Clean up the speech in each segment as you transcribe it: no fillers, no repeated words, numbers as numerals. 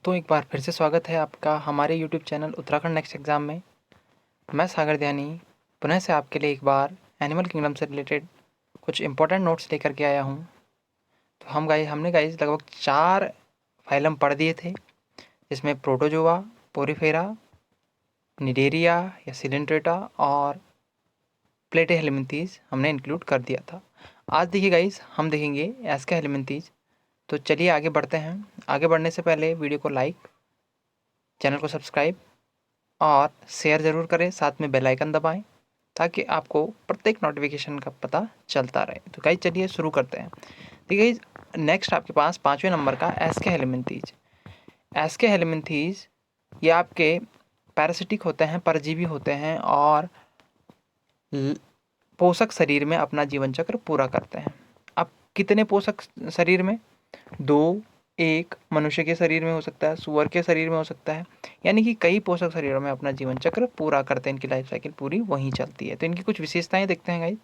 दोस्तों, एक बार फिर से स्वागत है आपका हमारे YouTube channel Uttarakhand next exam में। मैं सागर ध्यानी पुनः से आपके लिए एक बार एनिमल किंगडम से रिलेटेड कुछ इंपॉर्टेंट नोट्स लेकर के आया हूँ। तो हमने गाइस लगभग 4 फाइलम पढ़ दिए थे, जिसमें प्रोटोजोआ, पोरीफेरा, निडेरिया या सिलेंट्रेटा और प्लेटीहेल्मिन्थीज हमने इंक्लूड कर दिया था। आज देखिए गाइस, हम देखेंगे एस्केहेल्मिन्थीज। तो चलिए आगे बढ़ते हैं। आगे बढ़ने से पहले वीडियो को लाइक, चैनल को सब्सक्राइब और शेयर ज़रूर करें, साथ में बेल आइकन दबाएं ताकि आपको प्रत्येक नोटिफिकेशन का पता चलता रहे। तो गाइस चलिए शुरू करते हैं। देखिए नेक्स्ट आपके पास 5वें नंबर का एस्केहेल्मिन्थीज। एस्केहेल्मिन्थीज ये आपके पैरासिटिक होते हैं, परजीवी होते हैं और पोषक शरीर में अपना जीवन चक्र पूरा करते हैं। अब कितने पोषक शरीर में? 2, 1 मनुष्य के शरीर में हो सकता है, सूअर के शरीर में हो सकता है, यानी कि कई पोषक शरीरों में अपना जीवन चक्र पूरा करते हैं। इनकी लाइफ साइकिल पूरी वहीं चलती है। तो इनकी कुछ विशेषताएं देखते हैं गाइस।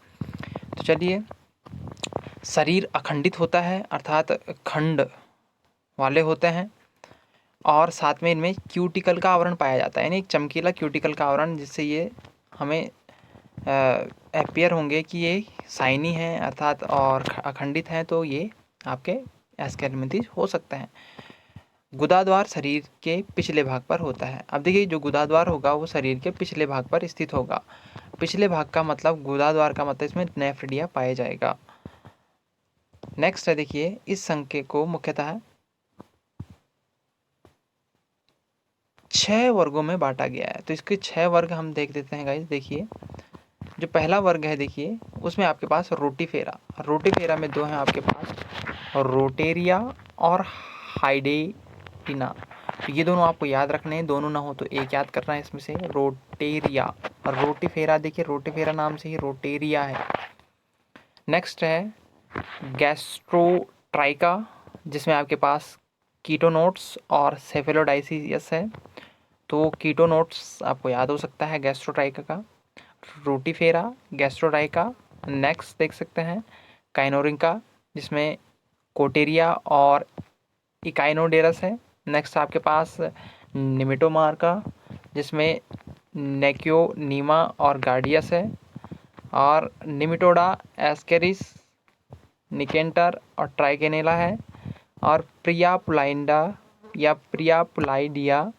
तो चलिए, शरीर अखंडित होता है, अर्थात खंड वाले होते हैं, और साथ में इनमें क्यूटिकल का आवरण पाया जाता है, यानी एक चमकीला क्यूटिकल का आवरण, जिससे ये हमें अपीयर होंगे कि ये शाइनी है अर्थात और अखंडित हैं। तो ये आपके एस्केहेल्मिन्थीज हो सकते हैं। गुदाद्वार शरीर के पिछले भाग पर होता है। अब देखिए, जो गुदाद्वार होगा वो शरीर के पिछले भाग पर स्थित होगा। पिछले भाग का मतलब गुदाद्वार का मतलब इसमें नेफ्रिडिया पाया जाएगा। नेक्स्ट है, देखिए इस संख्या को मुख्यतः 6 वर्गों में बांटा गया है। तो इसके 6 वर्ग हम देख देते हैं गाइस। देखिए, जो पहला वर्ग है, देखिए उसमें आपके पास रोटीफेरा। रोटीफेरा में 2 हैं आपके पास, रोटेरिया और हाइडेटिना। तो ये दोनों आपको याद रखने हैं, दोनों ना हो तो एक याद करना है इसमें से, रोटेरिया और रोटीफेरा। देखिए रोटीफेरा नाम से ही रोटेरिया है। नेक्स्ट है गैस्ट्रोट्राइका, जिसमें आपके पास कीटोनोट्स और सेफेलोडाइसियस है। तो कीटोनोट्स आपको याद हो सकता है गैस्ट्रोट्राइका का, रोटीफेरा, गैस्ट्रोट्राइका। नेक्स्ट देख सकते हैं काइनोरिंका, जिसमें कोटेरिया और इकाइनोडेरस है। नेक्स्ट आपके पास निमिटोमार्का, जिसमें नेक्योनीमा और गार्डियस है, और निमिटोडा, एस्केरिस, निकेंटर और ट्राइकेनेला है, और प्रियापुलाइंडा या प्रियापुलाइडिया,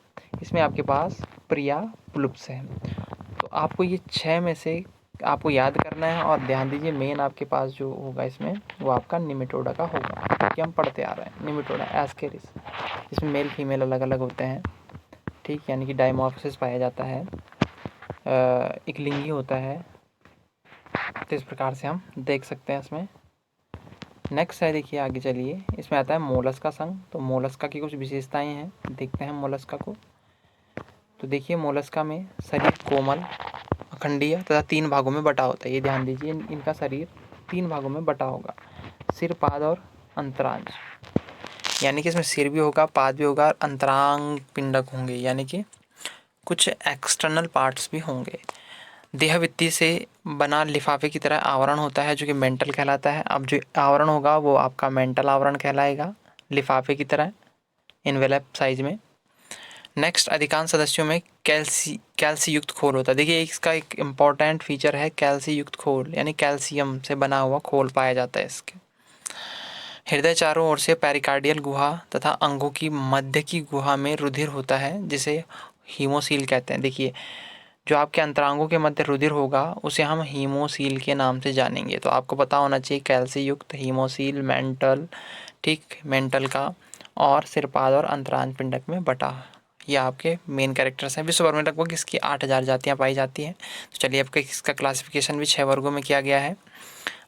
इसमें आपके पास प्रियापुलुप्स है। तो आपको ये 6 में से आपको याद करना है, और ध्यान दीजिए मेन आपके पास जो होगा इसमें वो आपका निमिटोडा का होगा, क्योंकि हम पढ़ते आ रहे हैं निमिटोडा एस्केरिस, इसमें मेल फीमेल अलग अलग होते हैं, ठीक, यानी कि डायमॉर्फोसिस पाया जाता है, एक लिंगी होता है। तो इस प्रकार से हम देख सकते हैं इसमें। नेक्स्ट है, देखिए आगे चलिए, इसमें आता है मोलस्का संघ। तो मोलस्का की कुछ विशेषताएं हैं, देखते हैं मोलस्का को। तो देखिए मोलस्का में शरीर कोमल, अखंडीय तथा 3 भागों में बटा होता है। ये ध्यान दीजिए, इनका शरीर 3 भागों में बटा होगा, सिर, पाद और अंतरांज, यानी कि इसमें सिर भी होगा, पाद भी होगा और अंतरांग पिंडक होंगे, यानी कि कुछ एक्सटर्नल पार्ट्स भी होंगे। देहभित्ति से बना लिफाफे की तरह आवरण होता है, जो कि मेंटल कहलाता है। अब जो आवरण होगा वो आपका मेंटल आवरण कहलाएगा, लिफाफे की तरह इनवेलप साइज में। नेक्स्ट, अधिकांश सदस्यों में कैल्सी युक्त खोल होता है। देखिए इसका एक इम्पॉर्टेंट फीचर है कैल्सी युक्त खोल, यानी कैल्शियम से बना हुआ खोल पाया जाता है इसके। हृदय चारों ओर से पेरिकार्डियल गुहा तथा अंगों की मध्य की गुहा में रुधिर होता है, जिसे हीमोसील कहते हैं। देखिए जो आपके अंतरांगों के मध्य रुधिर होगा उसे हम हीमोसील के नाम से जानेंगे। तो आपको पता होना चाहिए कैल्सी युक्त, हीमोसील, मेंटल, ठीक, मेंटल का, और सिरपाद और अंतरांज पिंडक में बटा। ये आपके मेन कैरेक्टर्स हैं। विश्व भर में लगभग इसकी 8000 जातियाँ पाई जाती हैं। तो चलिए, आपका इसका क्लासिफिकेशन भी 6 वर्गों में किया गया है।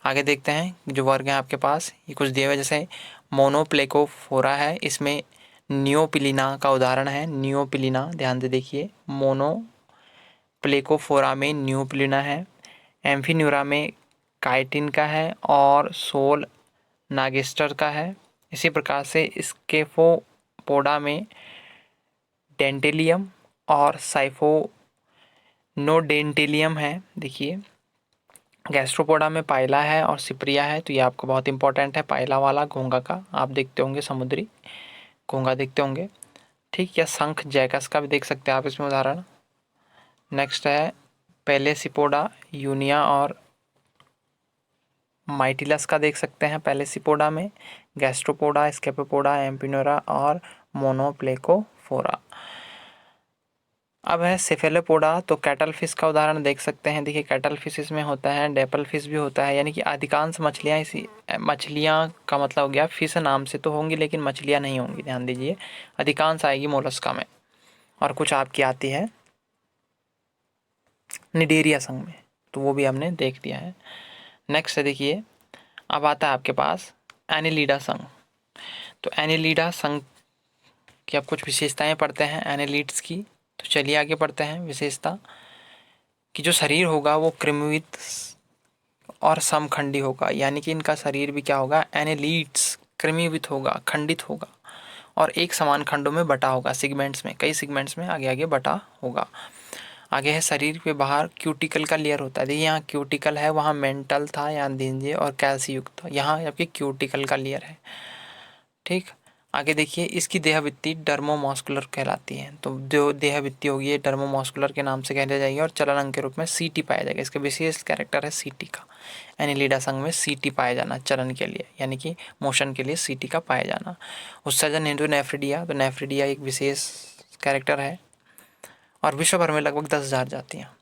आगे देखते हैं जो वर्ग हैं आपके पास, ये कुछ दिए हुए, जैसे मोनोप्लेकोफोरा है, इसमें नियोपिलिना का उदाहरण है। नियोपिलिना ध्यान से देखिए, मोनोप्लेकोफोरा में नियोपिलिना है। एम्फीन्यूरा में काइटिन का है और सोल नागिस्टर का है। इसी प्रकार से स्केफोपोडा में डेंटेलियम और साइफोनोडेंटेलियम है। देखिए गैस्ट्रोपोडा में पाइला है और सिप्रिया है। तो ये आपको बहुत इंपॉर्टेंट है, पाइला वाला घोंगा का आप देखते होंगे, समुद्री घोंगा देखते होंगे, ठीक, या शंख जैकस का भी देख सकते हैं आप इसमें उदाहरण। नेक्स्ट है पेलेसिपोडा यूनिया और माइटिलस का देख सकते हैं पेलेसिपोडा में, गैस्ट्रोपोडा, स्केपोपोडा, एम्पिनोरा और मोनोप्लेकोफोरा। अब है सेफेलोपोडा, तो कैटल फिश का उदाहरण देख सकते हैं। देखिए कैटल फिश इसमें होता है, डेपल फिश भी होता है, यानी कि अधिकांश मछलियाँ इसी, मछलियाँ का मतलब हो गया फिश नाम से तो होंगी लेकिन मछलियाँ नहीं होंगी, ध्यान दीजिए। अधिकांश आएगी मोलस्का में और कुछ आपकी आती है निडेरिया संघ में, तो वो भी हमने देख लिया है। नेक्स्ट है देखिए, अब आता है आपके पास एनिलीडा संघ। तो एनिलीडा संघ की अब कुछ विशेषताएं पढ़ते हैं एनिलीड्स की। तो चलिए आगे पढ़ते हैं। विशेषता कि जो शरीर होगा वो कृमिविद और समखंडी होगा, यानी कि इनका शरीर भी क्या होगा, एनिलीड्स कृमिविद होगा, खंडित होगा और एक समान खंडों में बटा होगा, सेगमेंट्स में, कई सेगमेंट्स में आगे आगे बटा होगा। आगे है शरीर के बाहर क्यूटिकल का लेयर होता है। देखिए यहाँ क्यूटिकल है, वहाँ मेंटल था, यहाँ दीजिए और कैल्सीयुक्त था, यहाँ आपके क्यूटिकल का लेयर है। ठीक, आगे देखिए इसकी देहभित्ति डर्मोमस्कुलर कहलाती है। तो जो देहभित्ति होगी ये डर्मोमस्कुलर के नाम से कहले जाएगी और चलन अंग के रूप में सीटी पाया जाएगा। इसका विशेष कैरेक्टर है सीटी का। एनिलीडा संघ में सीटी पाया जाना चलन के लिए, यानी कि मोशन के लिए सीटी का पाया जाना। उत्सर्जन हेतु नेफ्रिडिया, तो नेफ्रिडिया एक विशेष कैरेक्टर है और विश्व भर में लगभग 10,000 जातियाँ।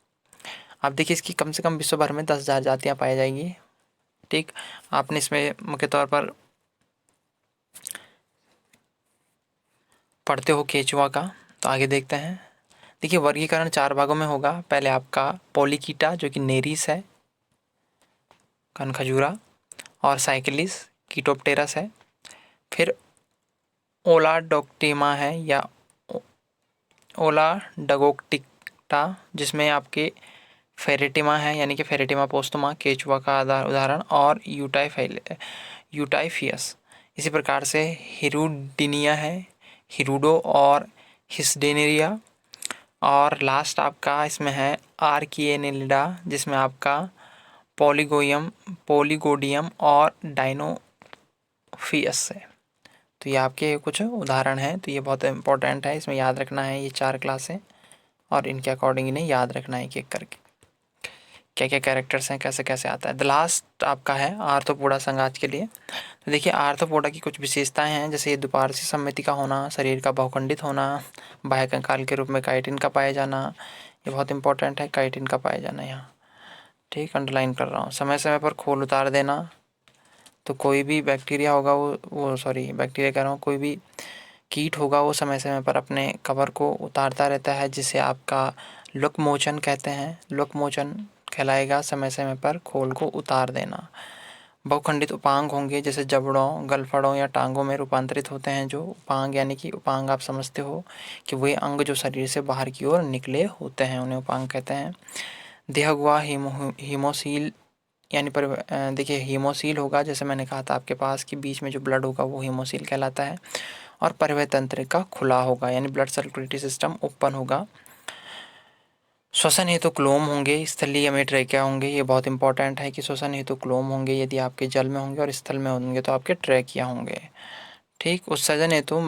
आप देखिए इसकी कम से कम विश्व भर में 10,000 जातियाँ पाई जाएंगी। ठीक, आपने इसमें मुख्य तौर पर पढ़ते हो केचुआ का। तो आगे देखते हैं। देखिए वर्गीकरण 4 भागों में होगा। पहले आपका पोलिकीटा जो कि नेरिस है, कनखजूरा, और साइकिलिस कीटोप्टेरस है। फिर ओलाडोक्टिमा है या ओलाडगोक्टिका, जिसमें आपके फेरेटिमा है, यानी कि फेरेटिमा पोस्टुमा केचुआ का उदाहरण, और यूटाइफियस। इसी प्रकार से हिरुडिनिया है, हिरुडो और हिस्डेनेरिया। और लास्ट आपका इसमें है आर्किएनिलिडा, जिसमें आपका पोलिगोडियम और डाइनोफियस है। तो ये आपके कुछ उदाहरण हैं। तो ये बहुत इंपॉर्टेंट है, इसमें याद रखना है ये 4 क्लासें और इनके अकॉर्डिंग इन्हें याद रखना है एक एक करके, क्या क्या कैरेक्टर्स हैं, कैसे कैसे आता है। द लास्ट आपका है आर्थ्रोपोडा संघ आज के लिए। तो देखिए आर्थ्रोपोडा की कुछ विशेषताएं हैं, जैसे ये द्विपार्श्विक सममिति का होना, शरीर का बहुखंडित होना, बाह्य कंकाल के रूप में काइटिन का पाया जाना, ये बहुत इंपॉर्टेंट है, काइटिन का पाया जाना यहाँ। ठीक, अंडरलाइन कर रहा हूँ। समय समय पर खोल उतार देना, तो कोई भी बैक्टीरिया होगा वो सॉरी बैक्टीरिया कह रहा हूँ, कोई भी कीट होगा वो समय समय पर अपने कवर को उतारता रहता है, जिसे आपका लोकमोचन कहते हैं, लोकमोचन कहलाएगा समय समय पर खोल को उतार देना। बहुखंडित उपांग होंगे, जैसे जबड़ों, गलफड़ों या टांगों में रूपांतरित होते हैं जो उपांग, यानी कि उपांग आप समझते हो कि वे अंग जो शरीर से बाहर की ओर निकले होते हैं, उन्हें उपांग कहते हैं। देहगुआ हीमोसील, यानी पर देखिए हीमोसील होगा, जैसे मैंने कहा था आपके पास कि बीच में जो ब्लड होगा वो हीमोसील कहलाता है। और परिवहन तंत्र का खुला होगा, यानी ब्लड सर्कुलेटरी सिस्टम ओपन होगा। श्वसन हेतु क्लोम होंगे, स्थलीय में ट्रैकिया होंगे। ये बहुत इंपॉर्टेंट है कि श्वसन हेतु क्लोम होंगे, यदि आपके जल में होंगे, और स्थल में होंगे तो आपके ट्रैकिया होंगे। ठीक, उत्सर्जन हेतु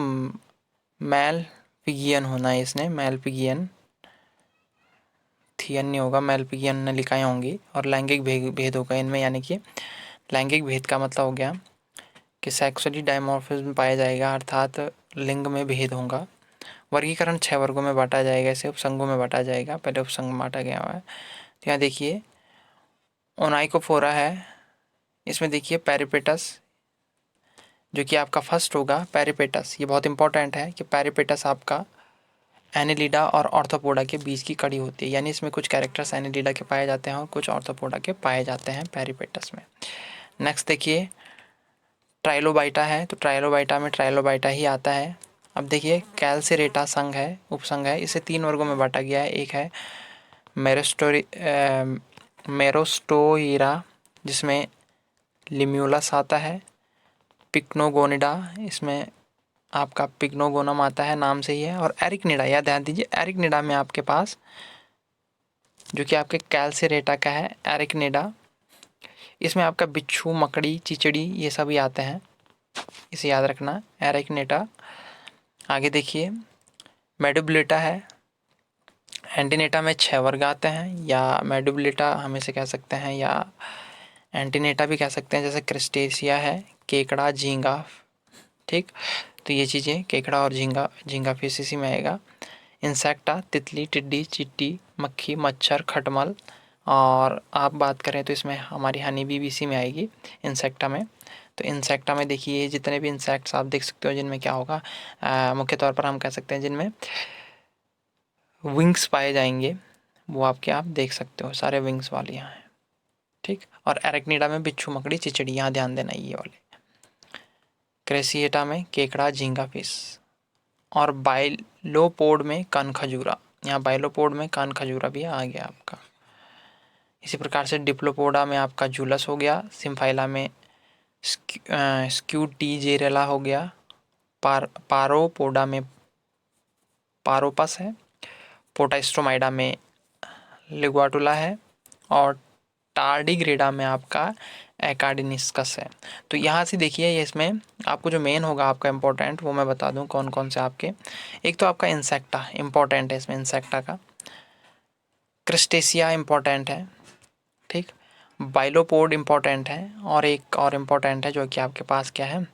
मैलपिगियन होना है, इसने मैलपिगियन, थियन नहीं होगा, मैलपिगियन नलिकाएं होंगी। और लैंगिक भेद होगा इनमें, यानी कि लैंगिक भेद का मतलब हो गया कि सेक्सुअली डायमॉर्फिज्म पाया जाएगा, अर्थात लिंग में भेद होगा। वर्गीकरण 6 वर्गों में बांटा जाएगा, इसे उपसंघों में बांटा जाएगा, पहले उपसंघ में बांटा गया हुआ है। तो यहाँ देखिए ओनाइकोफोरा है, इसमें देखिए पेरिपेटस जो कि आपका फर्स्ट होगा, पेरिपेटस। ये बहुत इंपॉर्टेंट है कि पेरिपेटस आपका एनिलिडा और ऑर्थोपोडा के बीच की कड़ी होती है, यानी इसमें कुछ कैरेक्टर्स एनिलिडा के पाए जाते हैं और कुछ ऑर्थोपोडा के पाए जाते हैं पेरिपेटस में। नेक्स्ट देखिए ट्राइलोबाइटा है, तो ट्राइलोबाइटा में ट्राइलोबाइटा ही आता है। अब देखिए कैल्सिरेटा संघ है, उपसंघ है, इसे 3 वर्गों में बांटा गया है। एक है मेरोस्टोइरा, जिसमें लिम्यूलस आता है। पिक्नोगोनिडा, इसमें आपका पिग्नोगोनम आता है, नाम से ही है। और एरिकनिडा, याद ध्यान दीजिए एरिकनिडा में आपके पास जो कि आपके कैल्सिरेटा का है एरिकनिडा, इसमें आपका बिच्छू, मकड़ी, चिचड़ी ये सभी आते हैं, इसे याद रखना एरिकनिडा। आगे देखिए मेडुब्लेटा है। एंटीनेटा में 6 वर्ग आते हैं, या मेडुब्लेटा हम इसे कह सकते हैं, या एंटीनेटा भी कह सकते हैं, जैसे क्रिस्टेसिया है, केकड़ा, झींगा। ठीक, तो ये चीज़ें केकड़ा और झींगा, झींगा फिश इसी में आएगा। इंसेक्टा तितली, टिड्डी, चींटी, मक्खी, मच्छर, खटमल। और आप बात करें तो इसमें हमारी हनी बी भी इसी में आएगी, इंसेक्टा में। तो इंसेक्टा में देखिए जितने भी इंसेक्ट्स आप देख सकते हो जिनमें क्या होगा, मुख्य तौर पर हम कह सकते हैं जिनमें विंग्स पाए जाएंगे, वो आपके आप देख सकते हो, सारे विंग्स वाले यहाँ हैं। ठीक, और एरेक्निडा में बिच्छू, मकड़ी, चिचड़ी, यहाँ ध्यान देना ये वाले। क्रेसिएटा में केकड़ा, झींगा फिश। और बाइलोपोड में कान खजूरा, यहाँ बाइलोपोड में कान खजूरा भी आ गया आपका। इसी प्रकार से डिप्लोपोडा में आपका जूलस हो गया, सिम्फाइला में स्क्यूटीजेरेला हो गया, पारोपोडा में पारोपस है, पोटास्ट्रोमाइडा में लिग्वाटुला है, और टार्डिग्रेडा में आपका एकार्डिनिस्कस है। तो यहाँ से देखिए ये इसमें आपको जो मेन होगा आपका इम्पोर्टेंट, वो मैं बता दूँ कौन कौन से आपके। एक तो आपका इंसेक्टा इम्पोर्टेंट है इसमें, इंसेक्टा का। क्रिस्टेसिया इम्पोर्टेंट है। ठीक, बाइलोपोड इम्पोर्टेंट है, और एक और इम्पोर्टेंट है जो कि आपके पास क्या है,